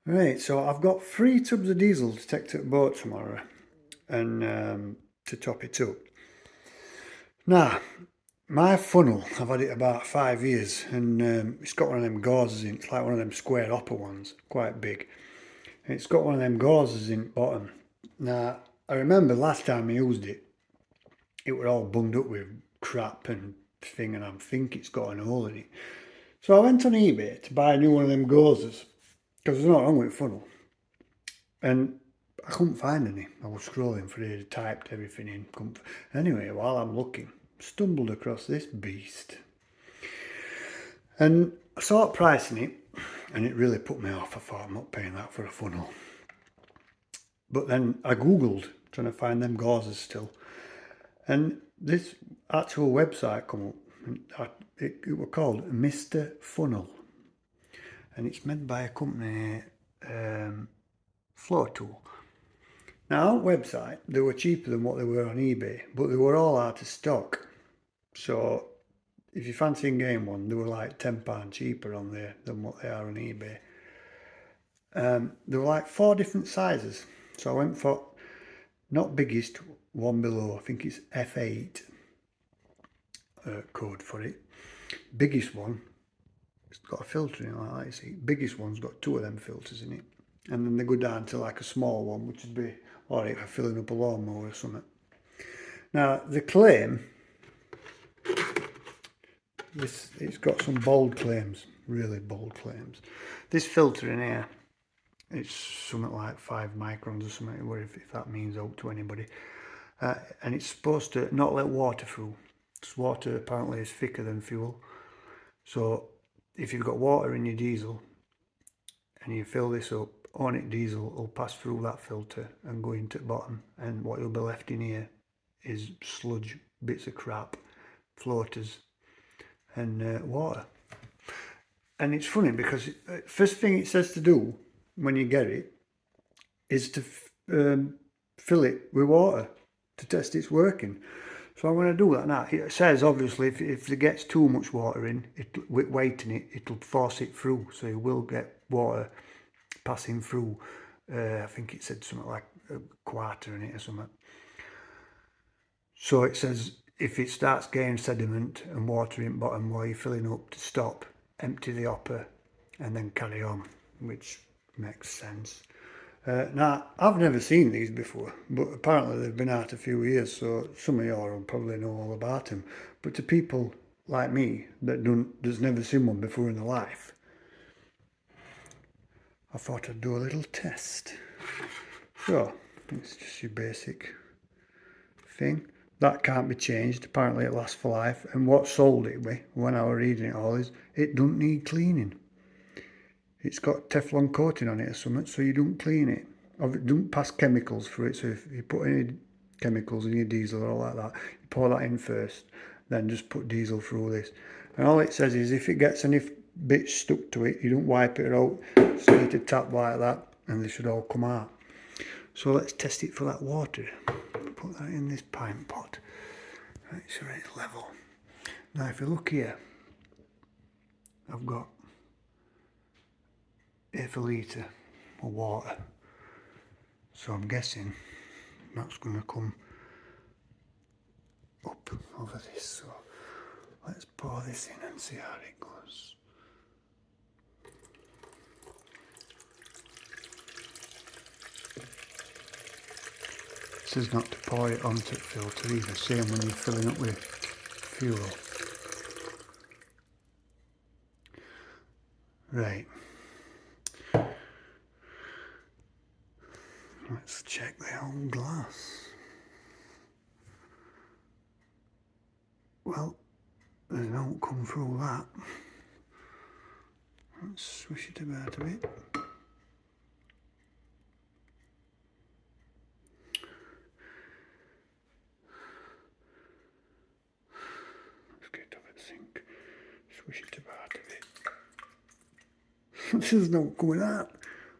Right, so I've got 3 tubs of diesel to take to the boat tomorrow and to top it up. Now, my funnel, I've had it about 5 years and it's got one of them gauzes in. It's like one of them square hopper ones, quite big. And it's got one of them gauzes in the bottom. Now, I remember last time I used it, it were all bunged up with crap and thing, and I think it's got an hole in it. So I went on eBay to buy a new one of them gauzes because there's nothing wrong with the funnel. And I couldn't find any. I was scrolling for it, typed everything in. Anyway, while I'm looking, stumbled across this beast. And I saw it pricing it, and it really put me off. I thought, I'm not paying that for a funnel. But then I Googled, trying to find them gauzes still. And this actual website come up. It was called Mr. Funnel. And it's made by a company, Floor Tool. Now, on the website, they were cheaper than what they were on eBay, but they were all out of stock. So, if you fancy a game one, they were like £10 cheaper on there than what they are on eBay. There were like 4 different sizes. So I went for, not biggest, one below, I think it's F8 code for it. Biggest one, it's got a filter in it like that, you see. Biggest one's got 2 of them filters in it. And then they go down to like a small one, which would be alright for filling up a lawnmower or something. Now, the claim, it's got some bold claims, really bold claims. This filter in here, it's something like 5 microns or something, if that means out to anybody. And it's supposed to not let water through. Because water apparently is thicker than fuel. So if you've got water in your diesel and you fill this up, Hornet diesel will pass through that filter and go into the bottom, and what you'll be left in here is sludge, bits of crap, floaters and water. And it's funny because first thing it says to do when you get it is to fill it with water to test it's working. So I'm going to do that now. It says obviously if there gets too much water in, with weight in it, it'll force it through, so you will get water passing through. I think it said something like a quarter in it or something. So it says if it starts getting sediment and water in bottom while you're filling up, to stop, empty the hopper and then carry on, which makes sense. Now, I've never seen these before, but apparently they've been out a few years, so some of y'all will probably know all about them. But to people like me that's never seen one before in their life, I thought I'd do a little test. So, it's just your basic thing. That can't be changed. Apparently it lasts for life. And what sold it with, when I was reading it all, is it doesn't need cleaning. It's got Teflon coating on it or something, so you don't clean it. It don't pass chemicals through it, so if you put any chemicals in your diesel or all like that, you pour that in first, then just put diesel through this. And all it says is if it gets any bits stuck to it, you don't wipe it out, so you need to tap like that, and they should all come out. So let's test it for that water. Put that in this pint pot. Right, so it's level. Now if you look here, I've got half a litre of water. So I'm guessing that's going to come up over this. So let's pour this in and see how it goes. It says not to pour it onto the filter either, same when you're filling up with fuel. Right. Let's check the whole glass. Well, there's no come through that. Let's swish it about a bit. Let's get over the sink. Swish it about a bit. There's no coming out.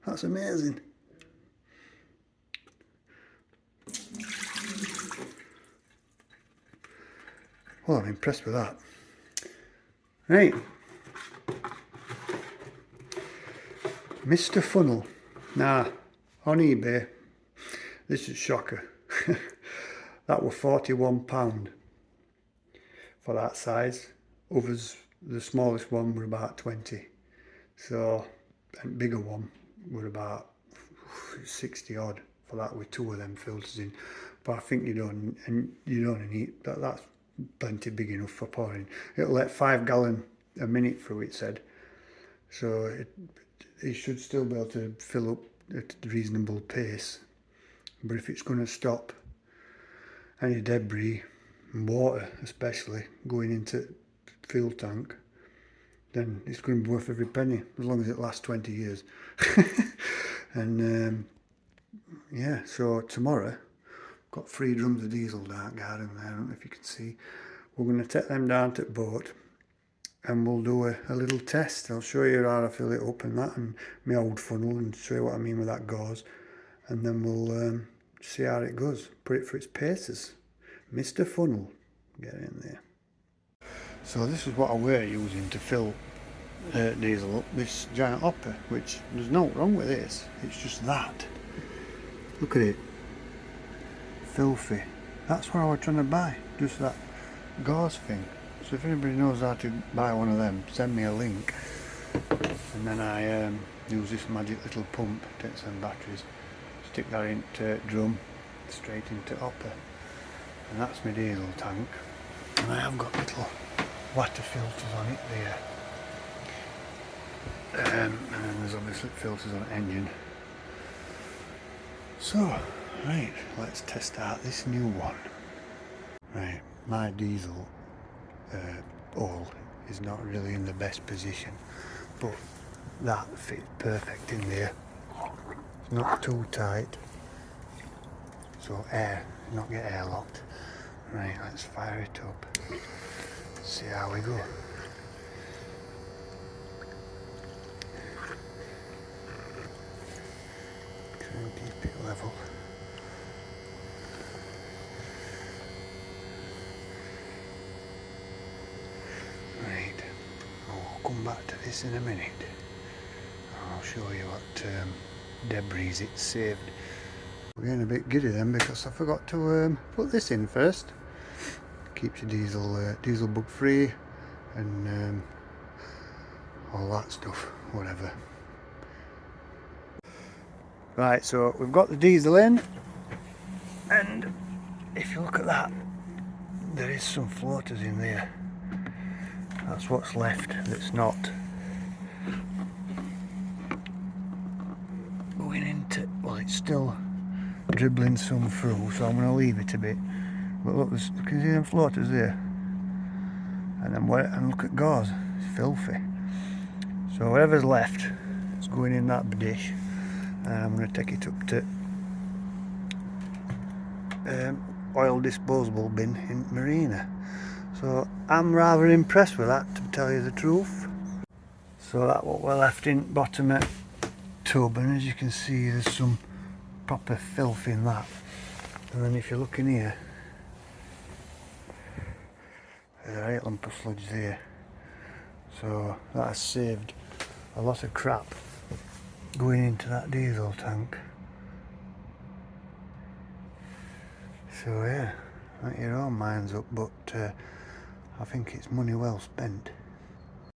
That's amazing. Well, I'm impressed with that. Right. Mr. Funnel. Now, on eBay, this is shocker. That were £41 for that size. Others, the smallest one were about 20. So, and bigger one were about 60 odd for that with two of them filters in. But I think you don't need that. That's plenty big enough for pouring. It'll let 5 gallon a minute through, it said. So it should still be able to fill up at a reasonable pace. But if it's going to stop any debris and water especially going into fuel tank, then it's going to be worth every penny, as long as it lasts 20 years. And yeah, so tomorrow got 3 drums of diesel dark garden there, I don't know if you can see. We're going to take them down to the boat and we'll do a little test. I'll show you how I fill it up and that, and my old funnel, and show you what I mean with that gauze, and then we'll see how it goes. Put it for its paces. Mr. Funnel, get in there. So this is what we're using to fill diesel up, this giant hopper, which there's no wrong with this, it's just that. Look at it, filthy. That's what I was trying to buy, just that gauze thing. So if anybody knows how to buy one of them, send me a link. And then I use this magic little pump, take some batteries, stick that into drum, straight into hopper. And that's my diesel tank. And I have got little water filters on it there. And then there's obviously filters on the engine. So, right, let's test out this new one. Right, my diesel oil is not really in the best position, but that fits perfect in there. It's not too tight, so not get airlocked. Right, let's fire it up, see how we go. Try and keep it level. Right, I'll come back to this in a minute. I'll show you what debris it saved. We're getting a bit giddy then because I forgot to put this in first. Keeps your diesel bug free and all that stuff, whatever. Right, so we've got the diesel in, and if you look at that, there is some floaters in there. That's what's left that's not going into, well, it's still dribbling some through, so I'm going to leave it a bit. But look, you can see them floaters there, and then look at gauze, it's filthy. So whatever's left is going in that dish, and I'm going to take it up to oil disposable bin in Marina. So I'm rather impressed with that, to tell you the truth. So that's what we're left in bottom of tub, and as you can see there's some proper filth in that. And then if you look in here, there's a right lump of sludge there. So that has saved a lot of crap going into that diesel tank. So yeah, make your own minds up, but I think it's money well spent.